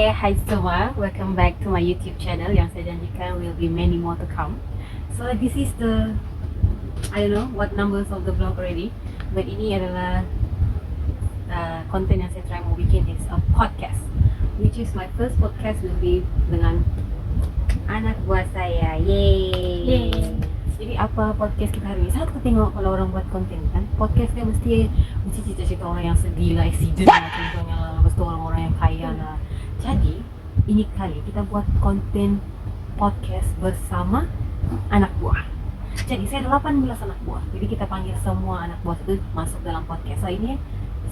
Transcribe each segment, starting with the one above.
Hai semua, welcome back to my YouTube channel yang saya janjikan will be many more to come. So this is the, I don't know what numbers of the vlog already, but ini adalah konten yang saya try mau bikin is a podcast, which is my first podcast will be dengan anak buah saya. Yay! Jadi apa podcast kita hari ini? Saya tuh tengok kalau orang buat konten kan, podcastnya mesti cerita-cerita orang yang sedih lah, accident lah contohnya lah, lepas tu orang-orang yang kaya lah. Jadi ini kali kita buat konten podcast bersama anak buah. Jadi saya ada 18 anak buah. Jadi kita panggil semua anak buah itu masuk dalam podcast. So ini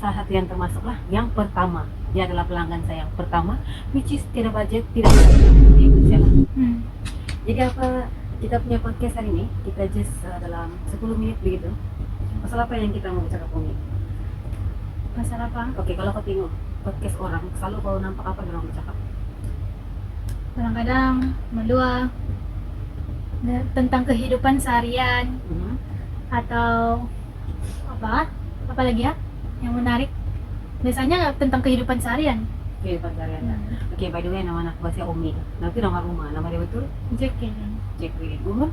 salah satu yang termasuk lah. Yang pertama, dia adalah pelanggan saya yang pertama, which is tidak budget, tidak lah. Jadi apa kita punya podcast hari ini? Kita just dalam 10 menit begitu. Pasal apa yang kita mau cakap ini? Pasal apa? Oke, kalau kau tengok podcast orang, selalu kau nampak apa orang bercakap? Kadang-kadang melua tentang kehidupan seharian atau apa lagi ya yang menarik. Biasanya tentang kehidupan seharian. Kehidupan seharian. Oke, by the way nama anak buah saya Omi. Nanti nama rumah, nama dia betul? Jack William. Umur?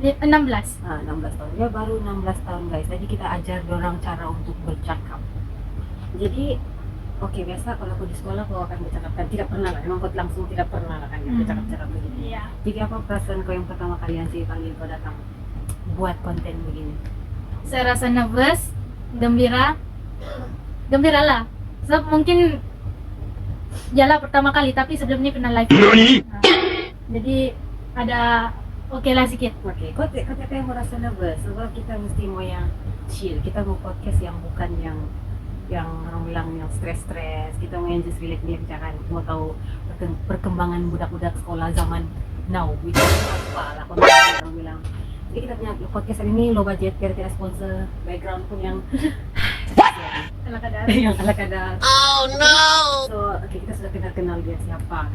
16. 16 tahun. Dia baru 16 tahun guys. Jadi kita ajar orang cara untuk bercakap. Jadi biasa kalau aku di sekolah kau akan bercakap kan, tidak pernah lah, memang kau langsung tidak pernah lah kan bercakap-cakap begini. Iya. Jadi apa perasaan kau yang pertama kali yang saya panggil kau datang buat konten begini? Saya rasa nervous, gembira lah. Sebab mungkin jalan pertama kali, tapi sebelumnya pernah live. Jadi ada oke lah sedikit. Oke, kau yang merasa nervous sebab kita mesti mau yang chill. Kita mau podcast yang bukan yang orang bilang yang stres-stres. Kita mau yang just relax dia bicara. Mau tahu perkembangan budak-budak sekolah zaman now. Which is apa lah orang bilang. Jadi kita punya podcast hari ini low budget, tidak sponsor, background pun yang ala kadar. Oh no. So kita sudah kenal dia siapa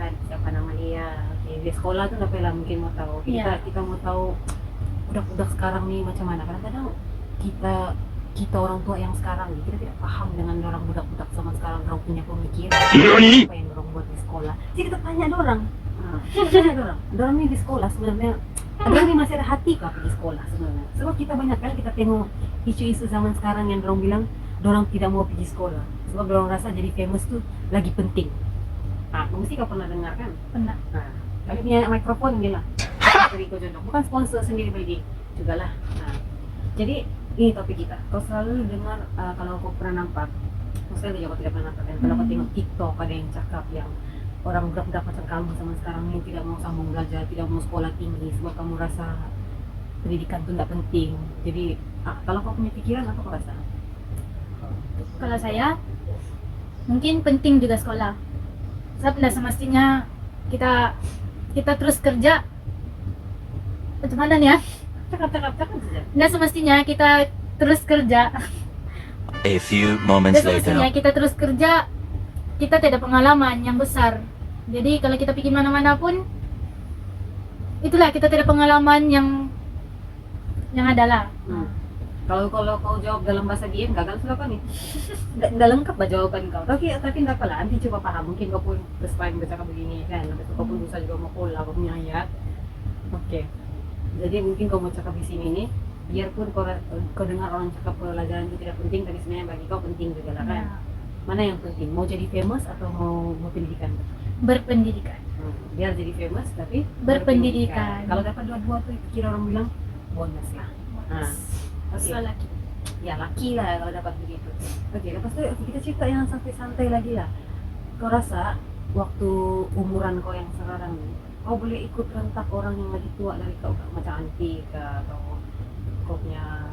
nama dia. Di sekolah tuh sampai lah mungkin mau tahu. Kita mau tahu budak-budak sekarang nih macam mana. Kadang-kadang kita orang tua yang sekarang kita tidak paham dengan orang budak-budak zaman sekarang, orang punya pemikiran apa yang orang buat di sekolah. Jadi kita tanya orang ini di sekolah sebenarnya ada yang masih ada hati kah pergi sekolah sebenarnya. Sebab kita banyak kali kita tengok isu-isu zaman sekarang yang orang bilang orang tidak mau pergi sekolah sebab orang rasa jadi famous tuh lagi penting. Mesti kau pernah dengar kan? Pernah. Kami punya mikrofon gila. Dari kau jodoh, bukan sponsor sendiri bagi juga lah. Jadi ini topik kita. Kau selalu dengar kalau kau pernah nampak, maksudnya kau tidak pernah nampak kan? Kalau kau tengok TikTok ada yang cakap yang orang budak-budak macam kamu sama sekarang ini tidak mau sambung belajar, tidak mau sekolah tinggi sebab kamu rasa pendidikan itu tidak penting. Jadi kalau kau punya pikiran apa kau rasa? Kalau saya mungkin penting juga sekolah. Sebab tidak semestinya kita terus kerja. Macam mana nih ya? Cakap saja. Tidak semestinya kita terus kerja. A few moments Semestinya later. kita terus kerja, kita tidak pengalaman yang besar. Jadi kalau kita pergi mana-mana pun, itulah kita tidak pengalaman yang adalah. Kalau kau jawab dalam bahasa diam gagal sudah apa nih? Nggak lengkap bah jawaban kau. Tapi tidak apa lah, nanti coba paham. Mungkin kau pun first time bercakap begini kan. Nanti kau pun bisa juga mau pola, kau punya ayat. Oke. Jadi mungkin kau mau cakap di sini nih, biarpun kau dengar orang cakap pelajaran itu tidak penting, tapi sebenarnya bagi kau penting juga lah kan. Mana yang penting? Mau jadi famous atau mau pendidikan? Berpendidikan. Biar jadi famous tapi Berpendidikan. Kalau dapat dua-dua tuh kira orang bilang bonus lah. So laki. Ya laki lah kalau dapat begitu. Lepas itu kita cerita yang santai-santai lagi lah. Kau rasa waktu umuran kau yang sekarang nih, kau boleh ikut rentak orang yang lebih tua dari kau, macam anti atau kau punya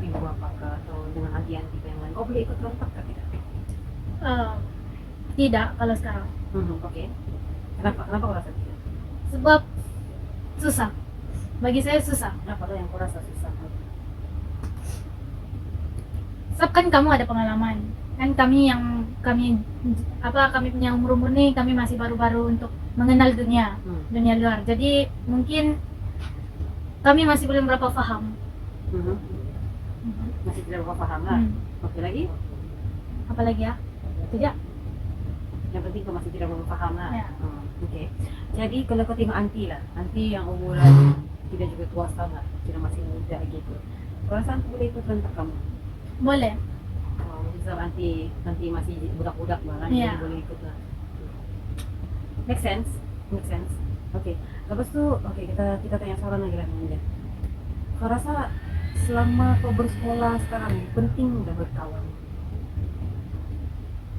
ibu apakah atau dengan anti-anti yang lain, kau boleh ikut rentak atau tidak? Tidak kalau sekarang. Kenapa kau rasa tidak? Sebab susah. Bagi saya susah. Kenapa yang kau rasa susah? Sebab kan kamu ada pengalaman. Kan kami punya umur nih, kami masih baru-baru untuk mengenal dunia luar. Jadi mungkin kami masih belum berapa paham. Masih tidak berapa paham lah. Oke lagi? Apa lagi ya? Itu aja. Yang penting kau masih tidak paham lah. Ya. Oke. Jadi kalau kau tengok anti lah, anti yang umuran tidak juga tua sangat, tidak masih muda gitu. Kau rasa anti boleh ikut rentak kamu? Boleh. Misal anti masih budak-budak malah, Iya. jadi boleh ikut lah. Make sense, make sense. Oke. Lepas tu, oke kita tanya soalan lagi lah Ninja. Kau rasa selama kau bersekolah sekarang ini penting udah berkawan?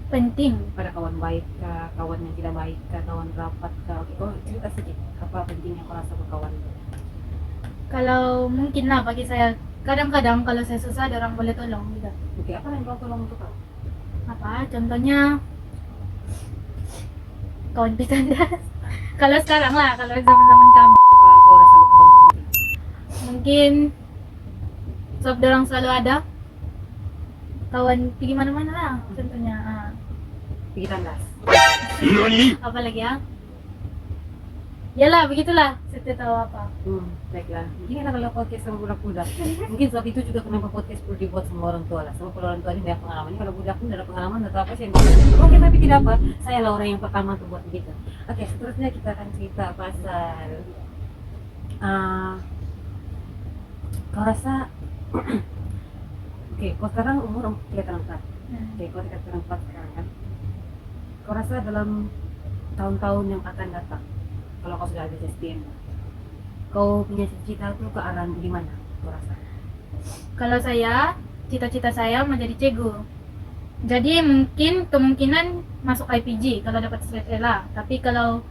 Penting. Pada kawan baik kah, kawan yang tidak baik kah, kawan rapat kah? Oke, kau cerita sedikit apa pentingnya kau rasa berkawan? Kalau mungkin lah bagi saya, kadang-kadang kalau saya susah ada orang boleh tolong gitu. Oke, apa yang kau tolong untuk kau? Apa contohnya kawan pitandas. Kalau sekarang lah, kalau zaman-zaman kami Apa kau rasa berkawan penting? mungkin sebab orang selalu ada kawan pergi mana-mana lah contohnya. Pergi tandas. Apa lagi ya? Yalah begitulah, saya tidak tahu apa. Baiklah. Begini lah kalau podcast sama budak-budak. Mungkin sebab itu juga kenapa podcast perlu dibuat sama orang tua lah. Sama kalau orang tua ini banyak pengalaman. Kalau budak pun ada pengalaman atau apa sih yang oke, tapi tidak apa. Saya lah orang yang pertama untuk buat begitu. Oke, seterusnya kita akan cerita pasal kau rasa oke, kau sekarang umur 3 tahun 4. Oke, kau 3 tahun 4 sekarang kan. Kau rasa dalam tahun-tahun yang akan datang, kalau kau sudah ada SPM, kau punya cita-cita tuh ke arah gimana? Kau rasa? Kalau saya, cita-cita saya menjadi cikgu. Jadi mungkin kemungkinan masuk IPG kalau dapat straight A lah. Tapi kalau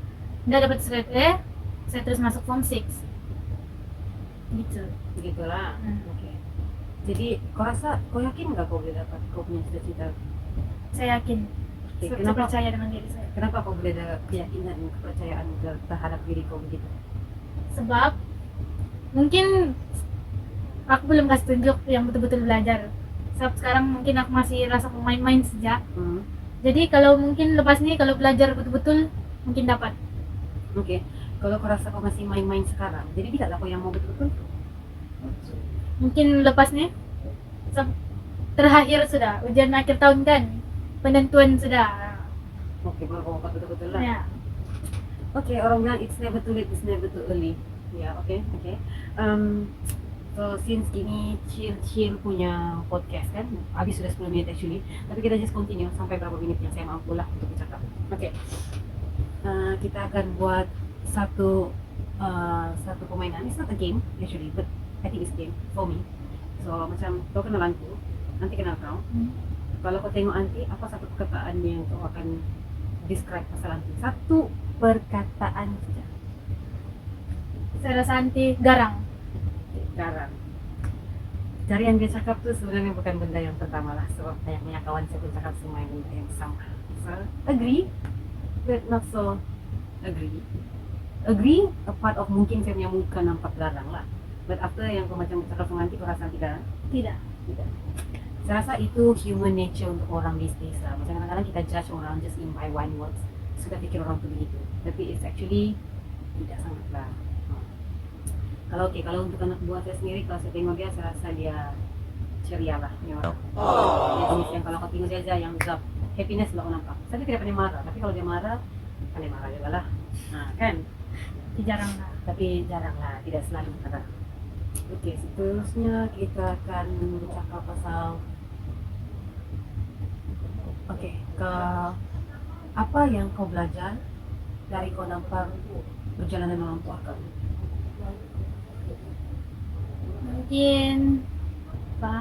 nggak dapat straight A, saya terus masuk form 6. Gitu. Begitulah. Oke. Jadi kau rasa, kau yakin nggak kau boleh dapat kau punya cita-cita? Saya yakin. Oke, Saya kenapa? percaya dengan diri saya. Kenapa kau boleh ada keyakinan dan kepercayaan terhadap diri kau begitu? Sebab mungkin aku belum kasih tunjuk yang betul-betul belajar. Sebab sekarang mungkin aku masih rasa pemain-main saja. Jadi kalau mungkin lepas nih kalau belajar betul-betul mungkin dapat. Oke. Kalau kau rasa kau masih main-main sekarang, jadi tidaklah kau yang mau betul-betul? Mungkin lepas nih terakhir sudah ujian akhir tahun kan, penentuan sudah. Oke, baru kau dapat betul-betul lah. Ya. Oke, orang bilang it's never too late, it's never too early. Ya, oke. So since ini chill punya podcast kan, habis sudah 10 menit actually. Tapi kita just continue sampai berapa menit yang saya mampu lah untuk bercakap. Oke. Kita akan buat satu permainan. It's not a game actually, but I think it's a game for me. So macam kau kenalanku, nanti kenal kau. Kalau kau tengok nanti, apa satu perkataan yang kau akan describe pasal nanti? Satu perkataan saja. Saya rasa anti garang. Garang. Dari yang dia cakap tuh sebenarnya bukan benda yang pertama lah, sebab banyak kawan saya pun cakap semua yang benda yang sama. So, agree, but not so agree. Agree, a part of mungkin saya punya muka nampak garang lah. But after yang kau macam cakap sama nanti, kau rasa tidak? Tidak. Saya rasa itu human nature untuk orang these days lah. Macam kadang-kadang kita judge orang just in by one words. Sudah pikir orang tu begitu. Tapi it's actually tidak sangat lah. Kalau untuk anak buah saya sendiri, kalau saya tengok dia, saya rasa dia ceria lah. Dia orang. Dia jenis yang kalau kau tengok dia aja yang zap happiness lah kau nampak. Saya tidak pandai marah, tapi kalau dia marah, pandai marah juga lah. Kan? Jarang lah. Tapi jarang lah, tidak selalu marah. Oke, seterusnya kita akan bercakap pasal ke apa yang kau belajar dari kau nampak perjalanan orang tua kau? Mungkin apa?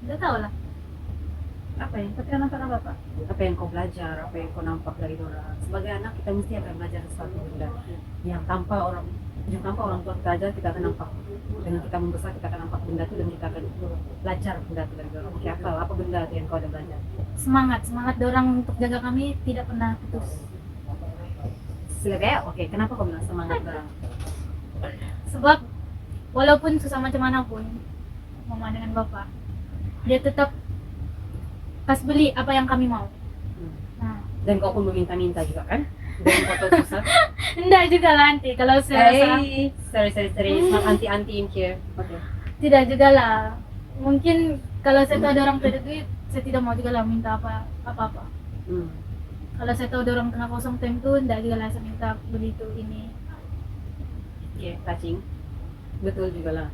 Tidak tahu lah. Apa yang kau nampak apa? Apa yang kau belajar? Apa yang kau nampak dari orang? Sebagai anak kita mesti akan belajar sesuatu benda yang tanpa orang tua kita ajar, kita akan nampak. Dengan kita membesar kita akan nampak benda itu dan kita akan belajar benda itu dari orang. Oke, apa benda itu yang kau ada belajar? Semangat orang untuk jaga kami tidak pernah putus. Silakan. Oke, kenapa kau bilang semangat orang? Sebab walaupun susah macam mana pun mama dengan bapak, dia tetap pas beli apa yang kami mau. Dan kau pun meminta-minta juga kan? Dan kau tahu susah. Enggak juga lah nanti kalau saya rasa Sorry, it's not anti in here. Okay. tidak juga lah. Mungkin kalau saya tahu ada orang tidak duit, saya tidak mau juga lah minta apa-apa. Hmm. Kalau saya tahu orang tengah kosong time tuh, tidak juga lah saya minta beli itu ini. Oke, touching. Betul juga lah.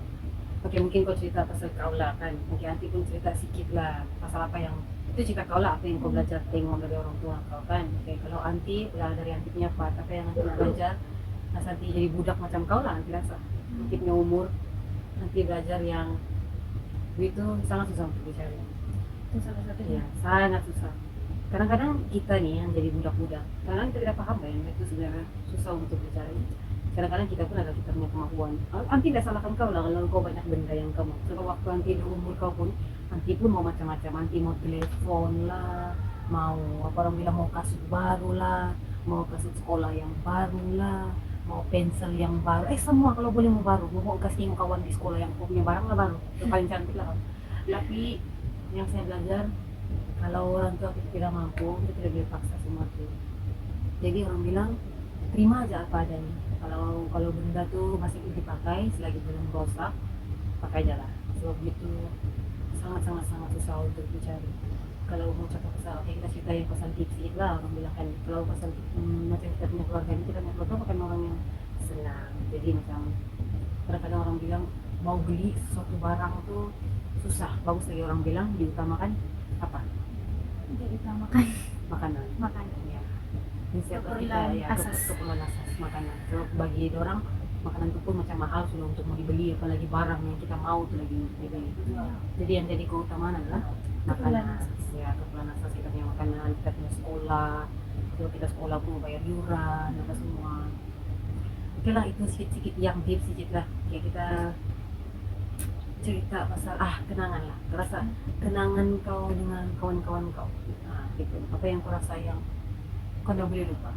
Oke, mungkin kau cerita pasal kau lah kan. Mungkin nanti pun cerita sedikit lah pasal apa yang itu cerita kau lah, apa yang kau belajar tengok dari orang tua kau kan. Oke, kalau anti lah dari anti punya part, apa yang nanti belajar pas nanti jadi budak macam kau lah nanti rasa. Nanti punya umur nanti belajar yang itu sangat susah untuk dicari. Itu salah satunya. Ya, sangat susah. Kadang-kadang kita nih yang jadi budak-budak, kadang kita tidak paham kan itu sebenarnya susah untuk dicari. Kadang-kadang kita pun ada kita punya kemampuan. Nanti tidak salahkan kau lah kalau kau banyak benda yang kamu. Sebab waktu nanti di umur kau pun, nanti pun mau macam-macam. Nanti mau telepon lah, mau apa orang bilang mau kasut baru lah, mau kasut sekolah yang baru lah, mau pensel yang baru. Semua kalau boleh mau baru. Mau kasih kawan di sekolah yang punya barang lah baru. Itu paling cantik lah. Tapi yang saya belajar, kalau orang tua kita tidak mampu, kita tidak boleh paksa semua itu. Jadi orang bilang terima aja apa adanya. Kalau benda tuh masih dipakai selagi belum rosak, pakai aja lah. Sebab itu sangat susah untuk dicari. Kalau mau cakap pasal, kita cerita yang pasal tips lah, orang bilang kan kalau pasal macam kita punya keluarga ini, kita punya keluarga bukan orang yang senang. Jadi macam kadang-kadang orang bilang mau beli sesuatu barang tuh susah. Bagus lagi orang bilang diutamakan apa? Jadi utamakan Makanan. makanan. Ya. Instead of Keperluan kita asas. keperluan asas makanan. So, bagi orang makanan itu pun macam mahal sudah untuk mau dibeli, apalagi barang yang kita mau tuh lagi dibeli. Jadi yang jadi keutamaan adalah Keperluan makanan. Ya, keperluan asas kita punya makanan, kita punya sekolah. Kalau kita sekolah pun mau bayar yuran, apa semua. Oke lah, itu sedikit yang deep sedikit lah. Kayak kita cerita pasal kenangan lah. Terasa kenangan kau dengan kawan-kawan kau. Nah, gitu. Apa yang kau rasa yang kau tidak boleh lupa?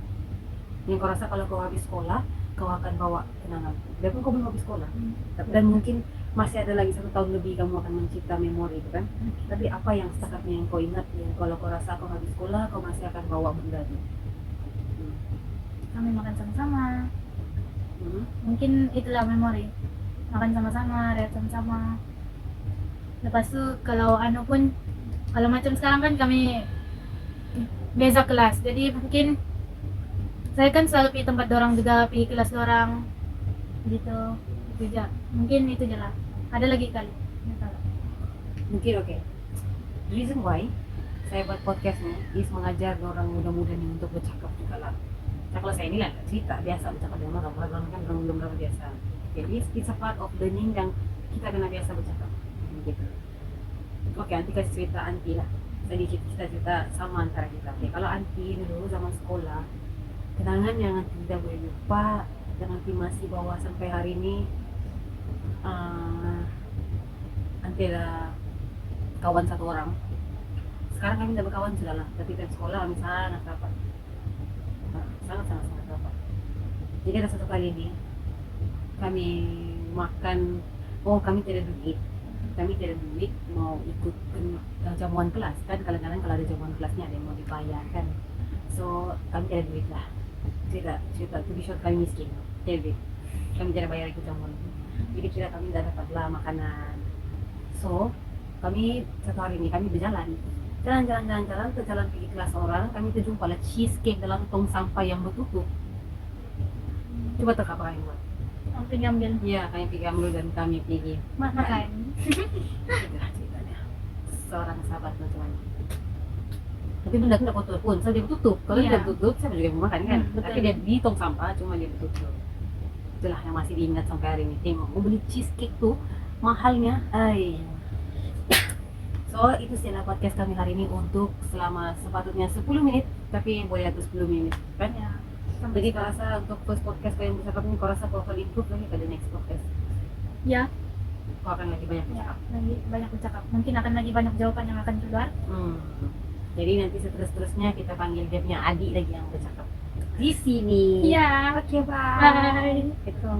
Yang kau rasa kalau kau habis sekolah, kau akan bawa kenangan. Biarpun kau belum habis sekolah. Dan mungkin masih ada lagi 1 tahun lebih kamu akan mencipta memori itu kan. Tapi apa yang setakatnya yang kau ingat, yang kalau kau rasa kau habis sekolah, kau masih akan bawa benda itu. Kami makan sama-sama. Mungkin itulah memori. Makan sama-sama, rehat sama-sama. Lepas tu kalau kalau macam sekarang kan kami beza kelas. Jadi mungkin saya kan selalu pergi tempat dorang juga, pergi kelas dorang gitu. Itu aja. Mungkin itu aja lah. Ada lagi kali. Nggak tahu. Mungkin oke. Reason why saya buat podcast ini is mengajar orang muda-muda nih untuk bercakap juga lah. Nah, kalau saya ini lah cerita biasa bercakap dengan orang kan belum berapa biasa. Jadi it's a part of learning yang kita kena biasa bercakap gitu. Oke, nanti kasih cerita anti lah. Tadi cerita sama antara kita. Oke, kalau anti dulu zaman sekolah, kenangan yang anti tidak boleh lupa dan anti masih bawa sampai hari ini, anti ada kawan 1 orang. Sekarang kami tidak berkawan sudah lah, tapi dari sekolah kami sangat rapat. Sangat rapat. Jadi ada 1 kali ini kami makan, kami tidak ada duit mau ikut jamuan kelas kan, kadang-kadang kalau ada jamuan kelasnya ada yang mau dibayar kan, so kami tidak ada duit lah, cerita to be short kami miskin, tidak ada duit, kami tidak bayar ikut jamuan, jadi kira kami tidak dapat lah makanan. So kami 1 hari ini kami berjalan ke jalan pergi kelas orang, kami terjumpa lah cheesecake dalam tong sampah yang bertutup. Coba teka apa yang buat? Sampai ngambil Iya, kami pergi ambil dan kami pergi makan. itulah ceritanya seorang sahabat macam mana. Tapi benda tidak kotor pun, so dia tutup. Kalau Iya. dia tutup, saya juga mau makan kan. Betul. Tapi dia di tong sampah, cuma dia tutup. Itulah yang masih diingat sampai hari ini. Tengok, mau beli cheesecake tuh mahalnya. So itu sih podcast kami hari ini untuk selama sepatutnya 10 menit, tapi boleh atas 10 menit kan? Ya. Jadi kau rasa untuk first podcast kau yang bercakap ini, kau rasa kau akan improve lagi pada next podcast? Ya, Kau akan lagi banyak ya, bercakap? lagi banyak bercakap. Mungkin akan lagi banyak jawaban yang akan keluar. Jadi nanti seterusnya kita panggil dia punya adik lagi yang bercakap di sini. Iya. Oke, bye. Bye. Itu.